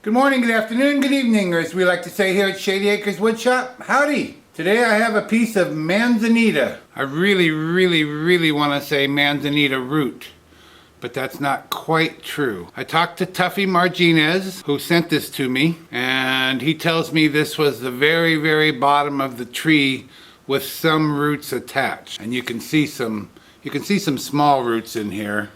Good morning, good afternoon, good evening, or as we like to say here at Shady Acres Woodshop, howdy! Today I have a piece of Manzanita. I really want to say Manzanita root, but that's not quite true. I talked to Tuffy Marginez, who sent this to me, and he tells me this was the very bottom of the tree with some roots attached. And you can see some small roots in here.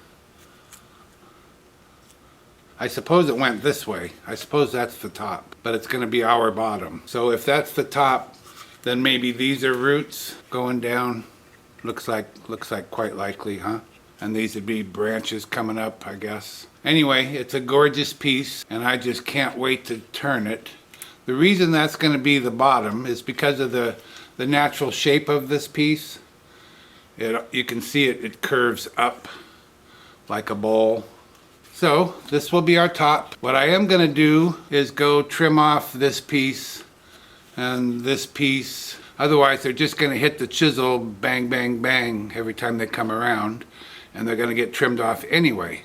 I suppose it went this way. I suppose that's the top, but it's going to be our bottom. So if that's the top, then maybe these are roots going down. Looks like quite likely, huh? And these would be branches coming up, I guess. Anyway, it's a gorgeous piece, and I just can't wait to turn it. The reason that's going to be the bottom is because of the natural shape of this piece. You can see it curves up like a bowl. So this will be our top. What I am going to do is go trim off this piece and this piece. Otherwise they're just going to hit the chisel bang bang every time they come around, and they're going to get trimmed off anyway,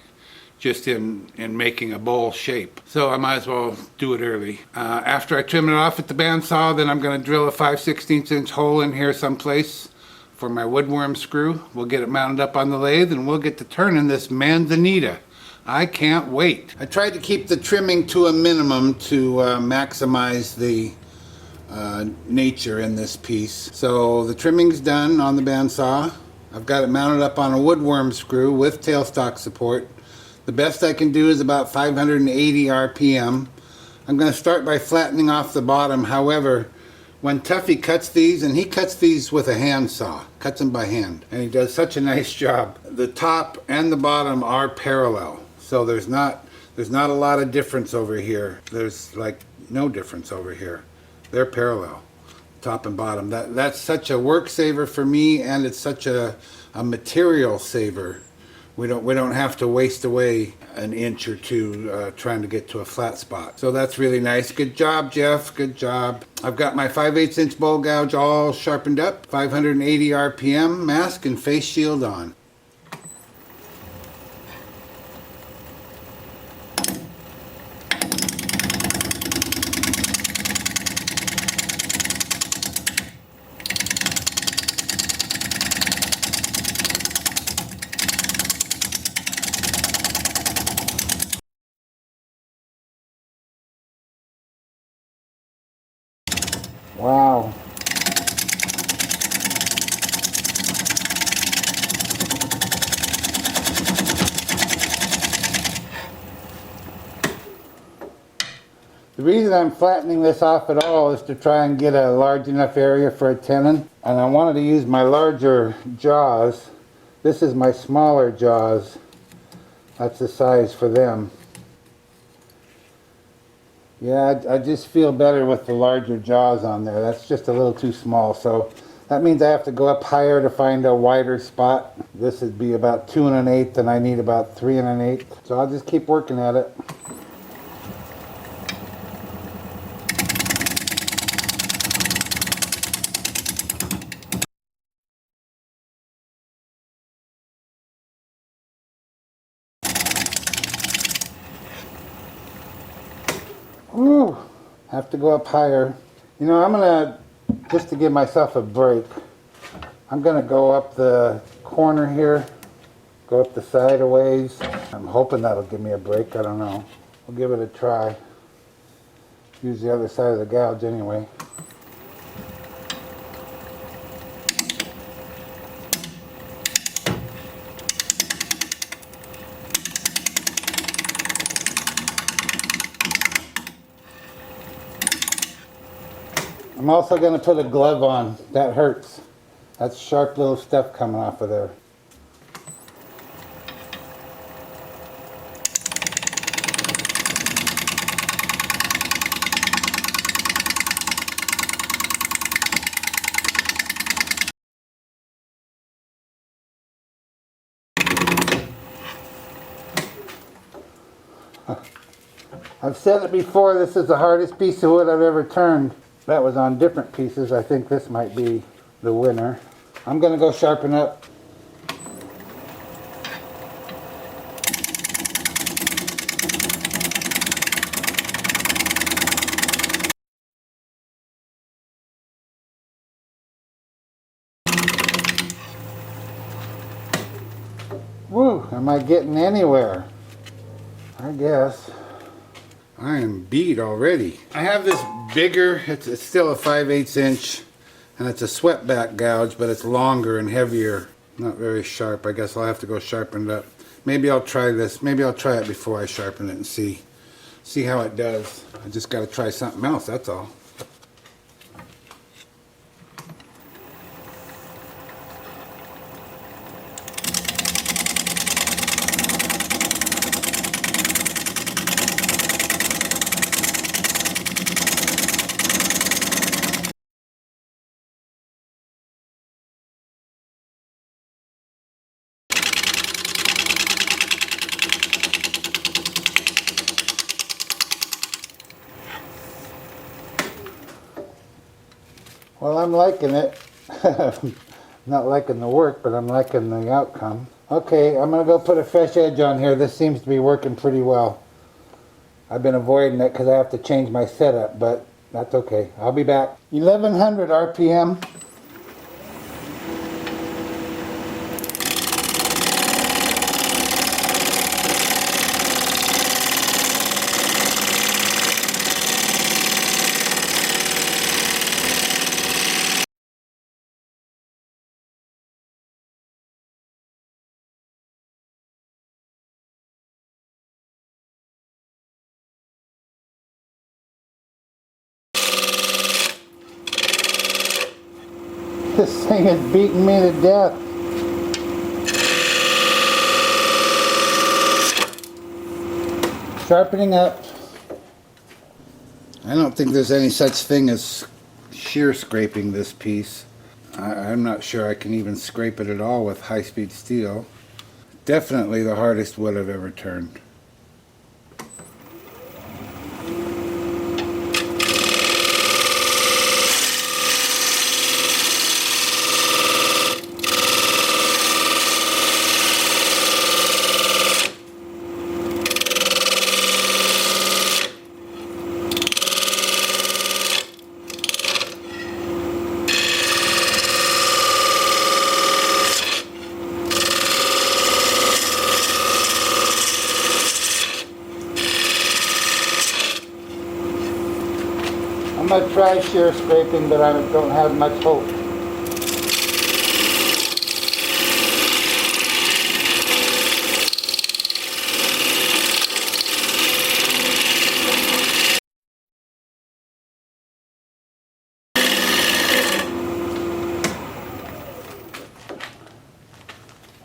just in making a bowl shape. So I might as well do it early. After I trim it off at the bandsaw, then I'm going to drill a 5/16 inch hole in here someplace for my woodworm screw. We'll get it mounted up on the lathe and we'll get to turning this Manzanita. I can't wait. I tried to keep the trimming to a minimum to maximize the nature in this piece. So the trimming's done on the bandsaw. I've got it mounted up on a woodworm screw with tailstock support. The best I can do is about 580 RPM. I'm going to start by flattening off the bottom. However, when Tuffy cuts these, and he cuts these with a handsaw, cuts them by hand, and he does such a nice job. The top and the bottom are parallel. So there's not a lot of difference over here. There's like no difference over here. They're parallel, top and bottom. That's such a work saver for me, and it's such a material saver. We don't have to waste away an inch or two trying to get to a flat spot. So that's really nice. Good job, Jeff. Good job. I've got my 5/8 inch bowl gouge all sharpened up, 580 RPM, mask and face shield on. Wow. The reason I'm flattening this off at all is to try and get a large enough area for a tenon. And I wanted to use my larger jaws. This is my smaller jaws. That's the size for them. Yeah, I just feel better with the larger jaws on there. That's just a little too small, so that means I have to go up higher to find a wider spot. This would be about 2 1/8, and I need about 3 1/8. So I'll just keep working at it. Ooh, have to go up higher. You know, I'm gonna, just to give myself a break, I'm gonna go up the corner here, go up the side a ways. I'm hoping that'll give me a break, I don't know. We'll give it a try. Use the other side of the gouge anyway. I'm also going to put a glove on. That hurts. That's sharp little stuff coming off of there. I've said it before, this is the hardest piece of wood I've ever turned. That was on different pieces. I think this might be the winner. I'm going to go sharpen up. Woo, am I getting anywhere? I guess. I am beat already. I have this bigger, it's still a 5/8 inch, and it's a swept back gouge, but it's longer and heavier. Not very sharp. I guess I'll have to go sharpen it up. Maybe I'll try this. Maybe I'll try it before I sharpen it and see how it does. I just got to try something else, that's all. Well, I'm liking it. Not liking the work, but I'm liking the outcome. Okay, I'm going to go put a fresh edge on here. This seems to be working pretty well. I've been avoiding it because I have to change my setup, but that's okay. I'll be back. 1100 RPM. This thing is beating me to death. Sharpening up. I don't think there's any such thing as shear scraping this piece. I'm not sure I can even scrape it at all with high-speed steel. Definitely the hardest wood I've ever turned. I'm going to try shear scraping, but I don't have much hope.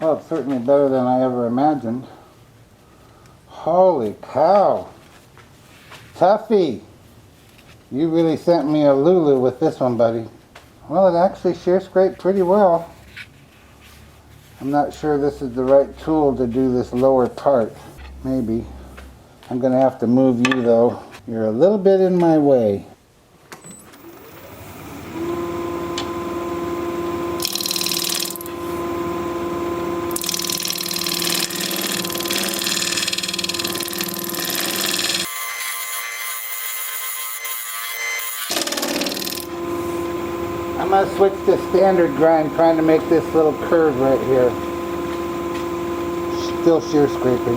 Well, it's certainly better than I ever imagined. Holy cow. Tuffy. You really sent me a Lulu with this one, buddy. Well, it actually shear scraped pretty well. I'm not sure this is the right tool to do this lower part. Maybe. I'm going to have to move you, though. You're a little bit in my way. I'm going to switch to standard grind, trying to make this little curve right here. Still shear scraping.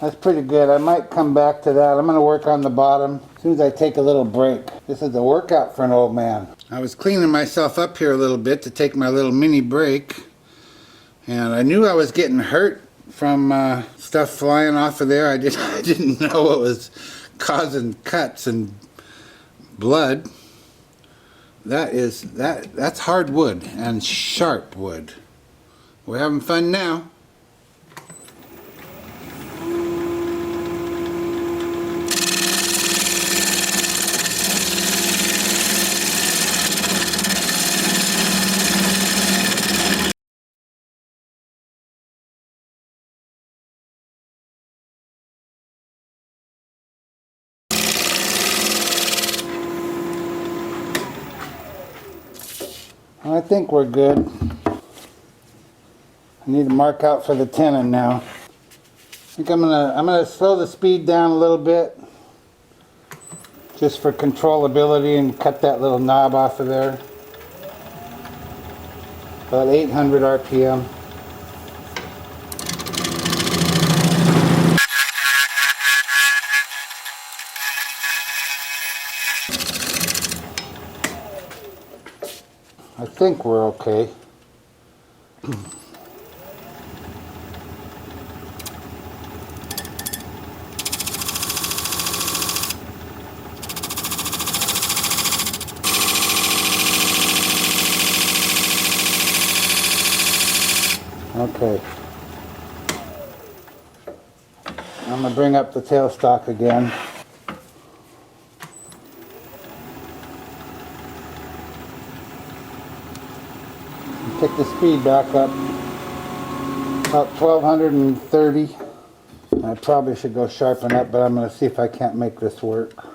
That's pretty good. I might come back to that. I'm going to work on the bottom as soon as I take a little break. This is a workout for an old man. I was cleaning myself up here a little bit to take my little mini break. And I knew I was getting hurt from stuff flying off of there. I didn't know it was causing cuts and blood. That's hard wood and sharp wood. We're having fun now. I think we're good. I need to mark out for the tenon now. think I'm gonna slow the speed down a little bit, just for controllability, and cut that little knob off of there. About 800 RPM. I think we're okay. Okay. I'm going to bring up the tailstock again. Take the speed back up about 1230. I probably should go sharpen up, but I'm going to see if I can't make this work.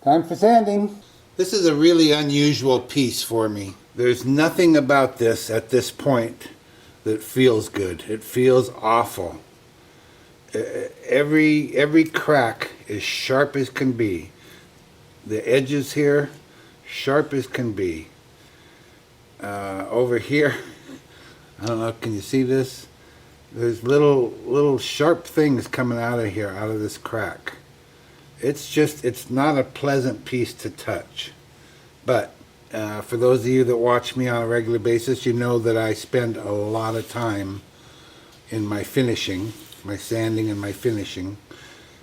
Time for sanding. This is a really unusual piece for me. There's nothing about this at this point that feels good. It feels awful. Every crack is sharp as can be. The edges here, sharp as can be. Over here, I don't know, can you see this? There's little sharp things coming out of here, out of this crack. It's not a pleasant piece to touch. But for those of you that watch me on a regular basis, you know that I spend a lot of time in my finishing, my sanding and my finishing,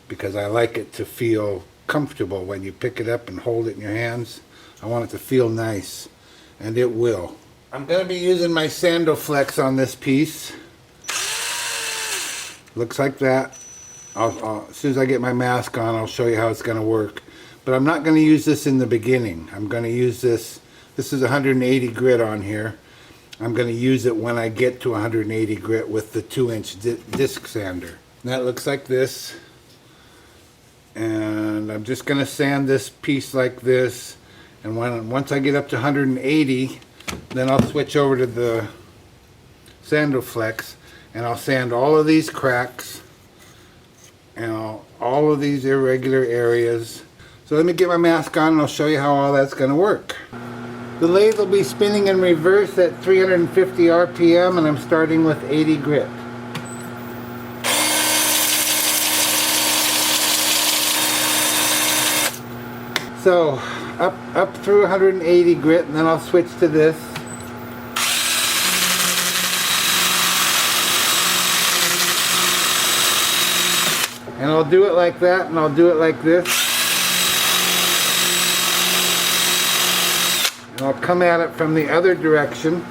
because I like it to feel comfortable when you pick it up and hold it in your hands. I want it to feel nice, and it will. I'm going to be using my Sandoflex on this piece. Looks like that. As soon as I get my mask on, I'll show you how it's going to work. But I'm not going to use this in the beginning. I'm going to use this. This is 180 grit on here. I'm going to use it when I get to 180 grit with the 2-inch disc sander. And that looks like this. And I'm just going to sand this piece like this. And once I get up to 180, then I'll switch over to the Sandoflex, and I'll sand all of these cracks and all of these irregular areas. So let me get my mask on and I'll show you how all that's going to work. The lathe will be spinning in reverse at 350 RPM, and I'm starting with 80 grit. So up through 180 grit, and then I'll switch to this. And I'll do it like that, and I'll do it like this. And I'll come at it from the other direction.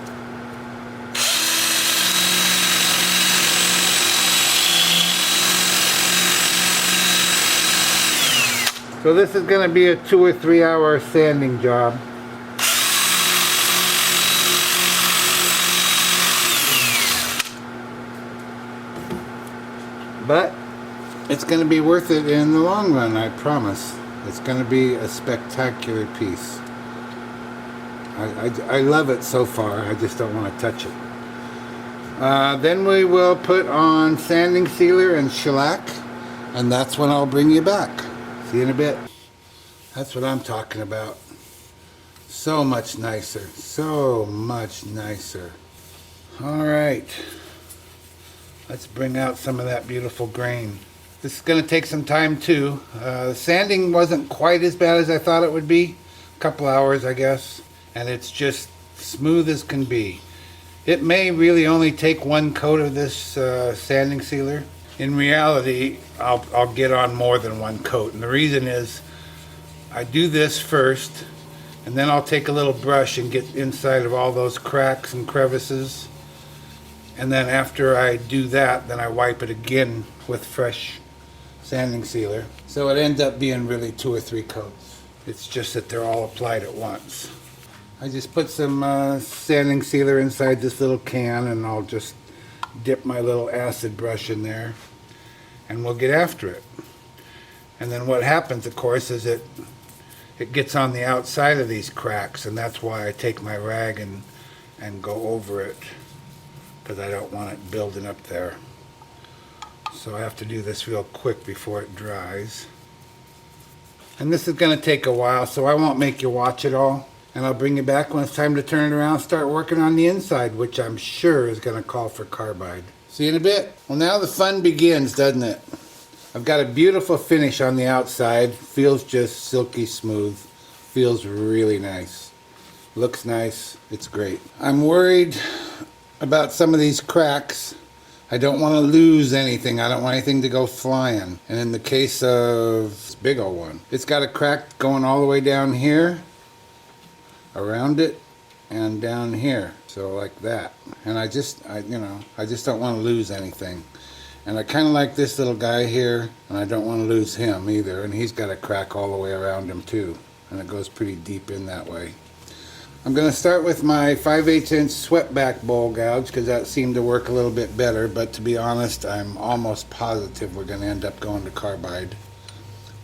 So this is going to be a 2 or 3 hour sanding job. But it's going to be worth it in the long run, I promise. It's going to be a spectacular piece. I love it so far, I just don't want to touch it. Then we will put on sanding sealer and shellac, and that's when I'll bring you back. See you in a bit. That's what I'm talking about. So much nicer, so much nicer. Alright, let's bring out some of that beautiful grain. This is going to take some time too. Sanding wasn't quite as bad as I thought it would be. A couple hours, I guess. And it's just smooth as can be. It may really only take one coat of this sanding sealer. In reality, I'll get on more than one coat. And the reason is, I do this first, and then I'll take a little brush and get inside of all those cracks and crevices. And then after I do that, then I wipe it again with fresh sanding sealer. So it ends up being really 2 or 3 coats. It's just that they're all applied at once. I just put some sanding sealer inside this little can, and I'll just dip my little acid brush in there, and we'll get after it. And then what happens, of course, is it gets on the outside of these cracks, and that's why I take my rag and go over it, because I don't want it building up there. So I have to do this real quick before it dries. And this is going to take a while, so I won't make you watch it all. And I'll bring you back when it's time to turn it around and start working on the inside, which I'm sure is going to call for carbide. See you in a bit. Well, now the fun begins, doesn't it? I've got a beautiful finish on the outside. Feels just silky smooth. Feels really nice. Looks nice. It's great. I'm worried about some of these cracks. I don't want to lose anything. I don't want anything to go flying. And in the case of this big old one, it's got a crack going all the way down here, around it, and down here. So like that. And I just don't want to lose anything. And I kind of like this little guy here, and I don't want to lose him either. And he's got a crack all the way around him too. And it goes pretty deep in that way. I'm going to start with my 5/8 inch swept back bowl gouge, because that seemed to work a little bit better. But to be honest, I'm almost positive we're going to end up going to carbide.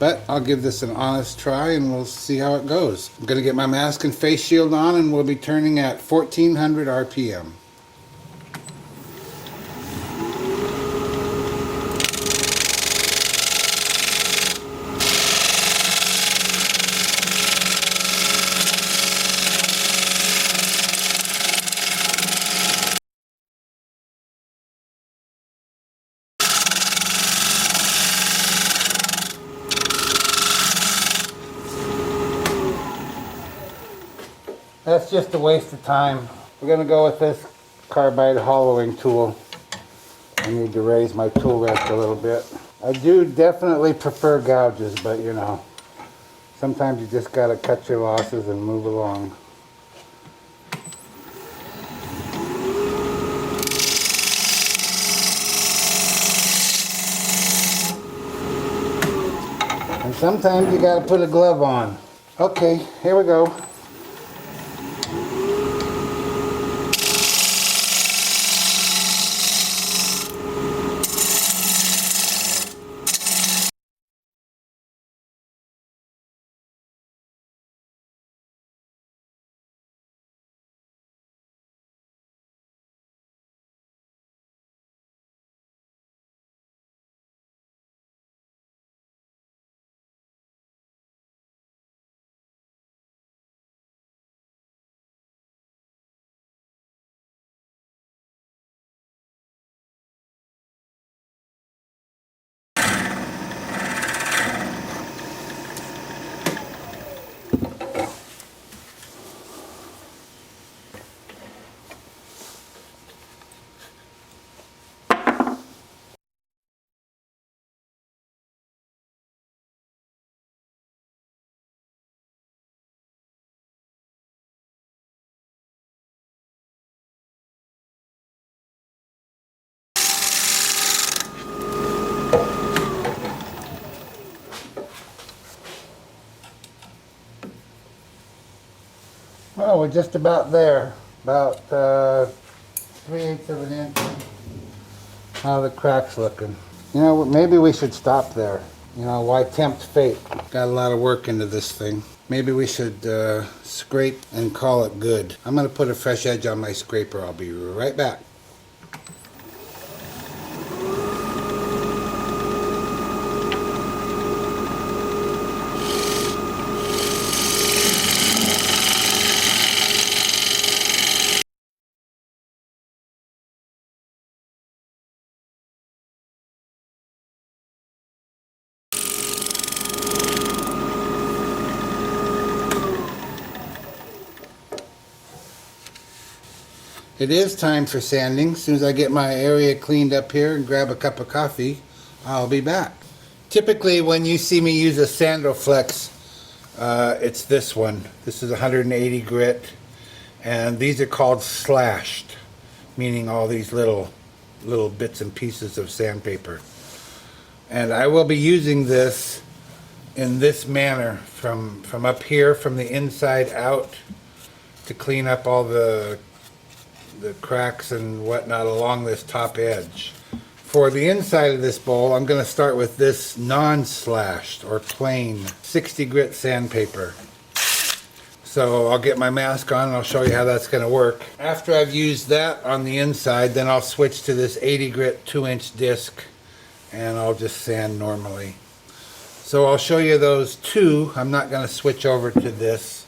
But I'll give this an honest try and we'll see how it goes. I'm going to get my mask and face shield on, and we'll be turning at 1400 RPM. That's just a waste of time. We're going to go with this carbide hollowing tool. I need to raise my tool rest a little bit. I do definitely prefer gouges, but you know, sometimes you just got to cut your losses and move along. And sometimes you got to put a glove on. Okay, here we go. Well, we're just about there. About 3/8 of an inch. How are the cracks looking? You know, maybe we should stop there. You know, why tempt fate? Got a lot of work into this thing. Maybe we should scrape and call it good. I'm going to put a fresh edge on my scraper. I'll be right back. It is time for sanding. As soon as I get my area cleaned up here and grab a cup of coffee, I'll be back. Typically when you see me use a Sandroflex, it's this one. This is 180 grit, and these are called slashed, meaning all these little bits and pieces of sandpaper. And I will be using this in this manner from up here, from the inside out, to clean up all the cracks and whatnot along this top edge. For the inside of this bowl, I'm going to start with this non-slashed or plain 60 grit sandpaper. So I'll get my mask on and I'll show you how that's going to work. After I've used that on the inside, then I'll switch to this 80 grit 2-inch disc and I'll just sand normally. So I'll show you those two. I'm not going to switch over to this.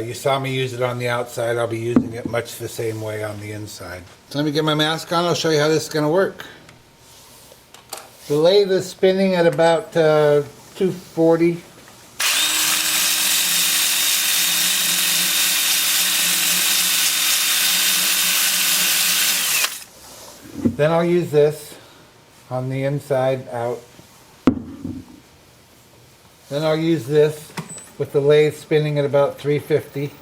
You saw me use it on the outside. I'll be using it much the same way on the inside. So let me get my mask on. I'll show you how this is going to work. The lathe is spinning at about 240. Then I'll use this on the inside out. Then I'll use this with the lathe spinning at about 350.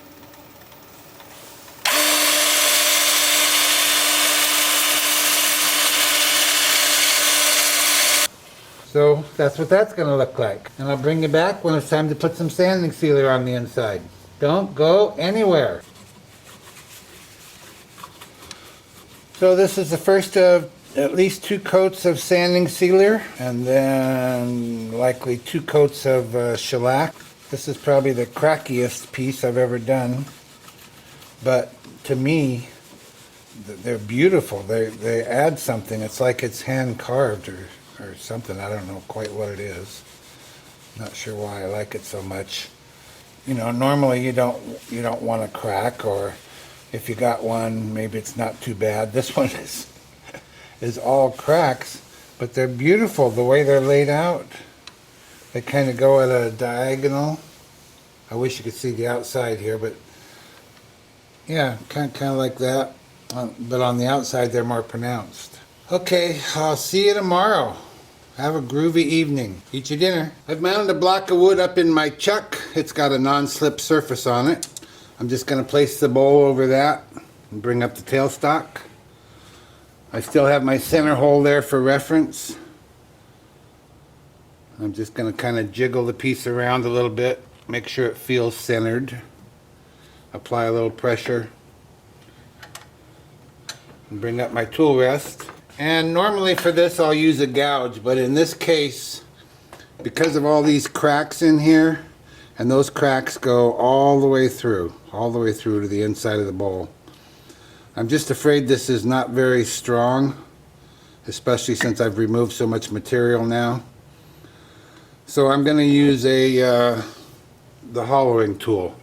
So that's what that's going to look like. And I'll bring you back when it's time to put some sanding sealer on the inside. Don't go anywhere. So this is the first of at least 2 coats of sanding sealer, and then likely 2 coats of shellac. This is probably the crackiest piece I've ever done, but to me they're beautiful. They add something. It's like it's hand carved or something. I don't know quite what it is. Not sure why I like it so much. You know, normally you don't want a crack, or if you got one, maybe it's not too bad. This one is all cracks, but they're beautiful the way they're laid out. They kind of go at a diagonal. I wish you could see the outside here, but yeah, kind of like that. But on the outside, they're more pronounced. Okay, I'll see you tomorrow. Have a groovy evening. Eat your dinner. I've mounted a block of wood up in my chuck. It's got a non-slip surface on it. I'm just going to place the bowl over that and bring up the tailstock. I still have my center hole there for reference. I'm just going to kind of jiggle the piece around a little bit, make sure it feels centered. Apply a little pressure. And bring up my tool rest. And normally for this I'll use a gouge, but in this case, because of all these cracks in here, and those cracks go all the way through to the inside of the bowl. I'm just afraid this is not very strong, especially since I've removed so much material now. So I'm going to use the hollowing tool,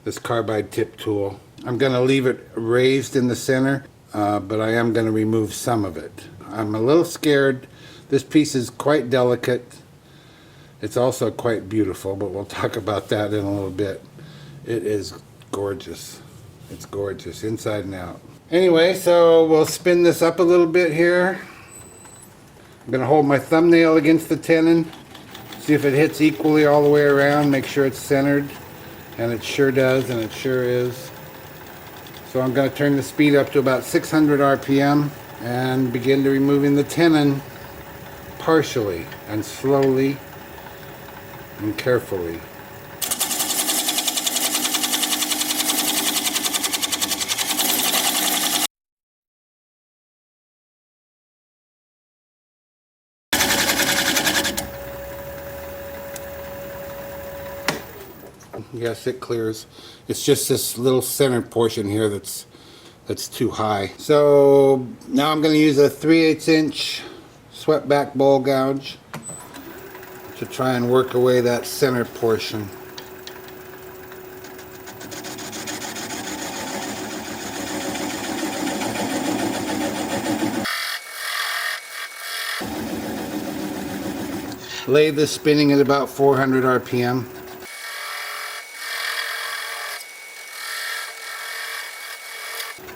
this carbide tip tool. I'm going to leave it raised in the center, but I am going to remove some of it. I'm a little scared. This piece is quite delicate. It's also quite beautiful, but we'll talk about that in a little bit. It is gorgeous. It's gorgeous, inside and out. Anyway, so we'll spin this up a little bit here. I'm going to hold my thumbnail against the tenon, see if it hits equally all the way around, make sure it's centered, and it sure does, and it sure is. So I'm going to turn the speed up to about 600 RPM and begin to removing the tenon partially and slowly and carefully. Yes, it clears. It's just this little center portion here that's too high. So now I'm going to use a 3/8 inch swept back bowl gouge to try and work away that center portion. Lathe is spinning at about 400 RPM.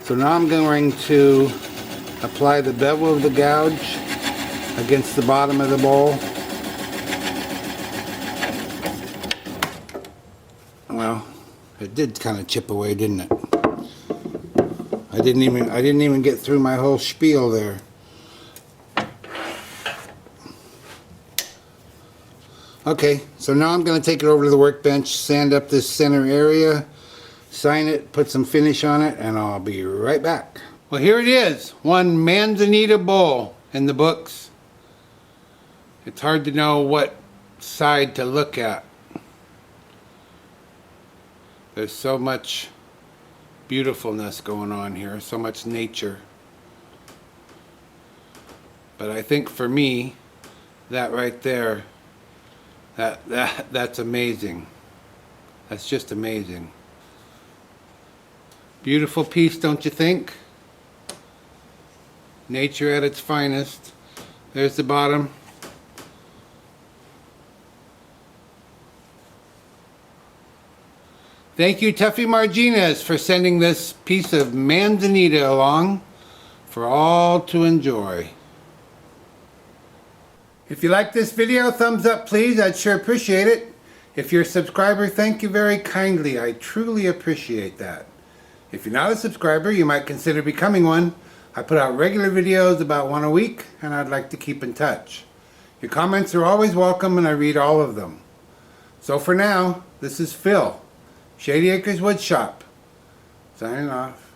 So now I'm going to apply the bevel of the gouge against the bottom of the bowl. Well, it did kind of chip away, didn't it? I didn't even get through my whole spiel there. Okay, so now I'm going to take it over to the workbench, sand up this center area, sign it, put some finish on it, and I'll be right back. Well, here it is, one Manzanita bowl in the books. It's hard to know what side to look at. There's so much beautifulness going on here, so much nature. But I think for me, that right there, that's amazing. That's just amazing. Beautiful piece, don't you think? Nature at its finest. There's the bottom. Thank you, Tuffy Marginez, for sending this piece of Manzanita along for all to enjoy. If you like this video, thumbs up please, I'd sure appreciate it. If you're a subscriber, thank you very kindly, I truly appreciate that. If you're not a subscriber, you might consider becoming one. I put out regular videos about one a week, and I'd like to keep in touch. Your comments are always welcome, and I read all of them. So for now, this is Phil, Shady Acres Woodshop, signing off.